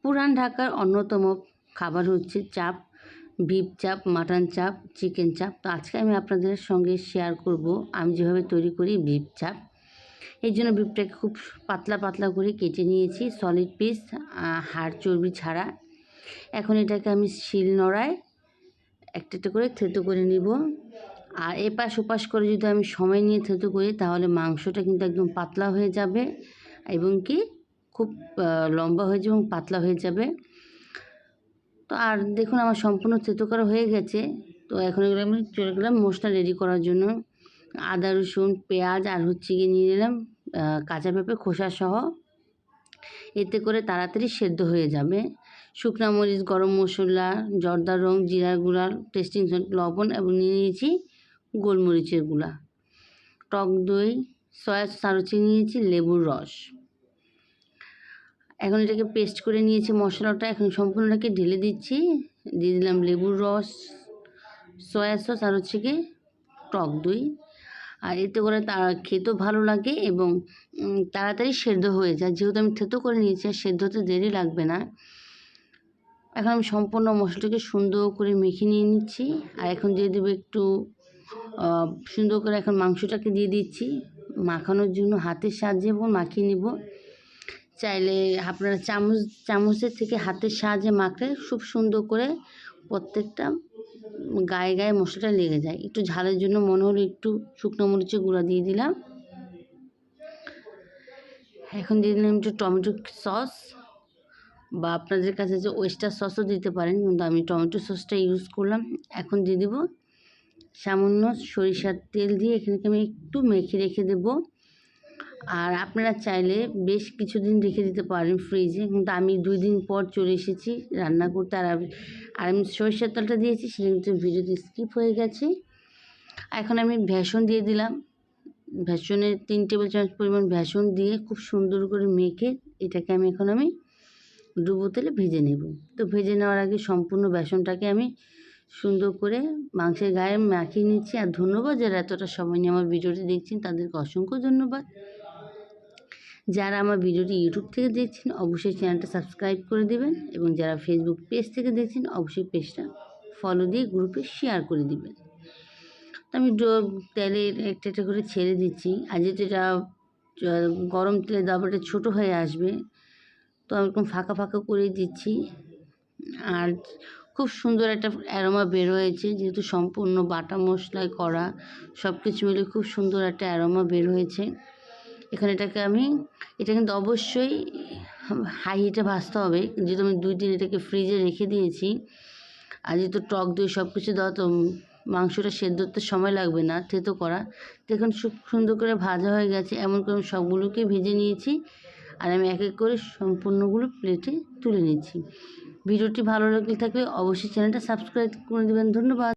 পুরান ঢাকার অন্যতম খাবার হচ্ছে চাপ, বিফ চাপ, মাটন চাপ, চিকেন চাপ। তো আজকে আমি আপনাদের সঙ্গে শেয়ার করব আমি যেভাবে তৈরি করি বিফ চাপ। এই জন্য বিফটাকে খুব পাতলা পাতলা করে কেটে নিয়েছি, সলিড পিস, হাড় চর্বি ছাড়া। এখন এটাকে আমি শিল নোড়ায় একটা একটা করে থেতো করে নিব। আর এপাশ ওপাশ করে যদি আমি সময় নিয়ে থেতো করি তাহলে মাংসটা কিন্তু একদম পাতলা হয়ে যাবে এবং কি খুব লম্বা হয়ে যাবে এবং পাতলা হয়ে যাবে। তো আর দেখুন আমার সম্পূর্ণ থেতো করা হয়ে গেছে। তো এখন এগুলো আমি চলে গেলাম মশলা রেডি করার জন্য। আদা রসুন পেঁয়াজ আর হচ্ছে গিয়ে নিয়ে নিলাম কাঁচা পেঁপে খোসা সহ, এতে করে তাড়াতাড়ি সেদ্ধ হয়ে যাবে। শুকনা মরিচ, গরম মশলা, জর্দা রং, জিরার গুঁড়া, টেস্টিং সল্ট, লবণ এবং নিয়ে নিয়েছি গোলমরিচের গুঁড়া, টক দই, সয়া সস আর হচ্ছে নিয়েছি লেবুর রস। এখন এটাকে পেস্ট করে নিয়েছি মশলাটা। এখন সম্পূর্ণটাকে ঢেলে দিচ্ছি। দিয়ে দিলাম লেবুর রস, সয়া সস আর হচ্ছে গিয়ে টক দই। আর এতে করে খেতেও ভালো লাগে এবং তাড়াতাড়ি সেদ্ধ হয়ে যায়, যেহেতু আমি থেতো করে নিয়েছি আর সেদ্ধ হতে দেরি লাগবে না। এখন আমি সম্পূর্ণ মশলাটাকে সুন্দর করে মেখে নিয়ে নিচ্ছি। আর এখন দিয়ে দেবো একটু সুন্দর করে এখন মাংসটাকে দিয়ে দিচ্ছি মাখানোর জন্য। হাতের সাহায্যে এবং মাখিয়ে নেব। চাইলে আপনারা চামচের থেকে হাতের সাহায্যে মাখলে খুব সুন্দর করে প্রত্যেকটা গায়ে গায়ে মশলাটা লেগে যায়। একটু ঝালের জন্য মনে হলো একটু শুকনো মরিচের গুঁড়া দিয়ে দিলাম। এখন দিয়ে দিলাম একটু টমেটো সস, বা আপনাদের কাছে যে ওয়েস্টার সসও দিতে পারেন, কিন্তু আমি টমেটো সসটা ইউজ করলাম। এখন দিয়ে দেবো সামান্য সরিষার তেল দিয়ে এখানে আমি একটু মেখে রেখে দেবো। আর আপনারা চাইলে বেশ কিছুদিন রেখে দিতে পারেন ফ্রিজে, কিন্তু আমি 2 দিন পর চলে এসেছি রান্না করতে। আর আমি সরিষার তেলটা দিয়েছি সেটা কিন্তু ভিডিওতে স্কিপ হয়ে গেছে। এখন আমি বেসন দিয়ে দিলাম। বেসনের 3 টেবিল চামচ পরিমাণ বেসন দিয়ে খুব সুন্দর করে মেখে এটাকে এখন আমি ডুবো তেলে ভেজে নেব। তো ভেজে নেওয়ার আগে সম্পূর্ণ বেসনটাকে আমি সুন্দর করে মাংসের গায়ে মাখিয়ে নিচ্ছি। আর ধন্যবাদ যারা এতটা সময় নিয়ে আমার ভিডিওটি দেখছেন, তাদেরকে অসংখ্য ধন্যবাদ। যারা আমার ভিডিওটি ইউটিউব থেকে দেখছেন অবশ্যই চ্যানেলটা সাবস্ক্রাইব করে দেবেন, এবং যারা ফেসবুক পেজ থেকে দেখছেন অবশ্যই পেজটা ফলো দিয়ে গ্রুপে শেয়ার করে দিবেন। তো আমি তেলে একটা একটা করে ছেড়ে দিচ্ছি। আর যেহেতু এটা গরম তেলে দেওয়ার এটা ছোটো হয়ে আসবে, তো আমি এরকম ফাঁকা ফাঁকা করে দিচ্ছি। আর খুব সুন্দর একটা অ্যারোমা বের হয়েছে, যেহেতু সম্পূর্ণ বাটা মশলায় করা, সব কিছু মিলে খুব সুন্দর একটা অ্যারোমা বের হয়েছে। এখানে এটা কিন্তু অবশ্যই হাই হিটে ভাজতে হবে, যেহেতু আমি 2 দিন এটাকে ফ্রিজে রেখে দিয়েছি। আর যেহেতু টক দই সব কিছু দেওয়া, তো মাংসটা সেদ্ধ হতে সময় লাগবে না থেতো করা। দেখুন খুব সুন্দর করে ভাজা হয়ে গেছে। এমন করে আমি সবগুলোকে ভেজে নিয়েছি। আর আমি এক এক করে সম্পূর্ণগুলো প্লেটে তুলে নিচ্ছি। ভিডিওটি ভালো লাগলে থাকলে অবশ্যই চ্যানেলটা সাবস্ক্রাইব করে দেবেন। ধন্যবাদ।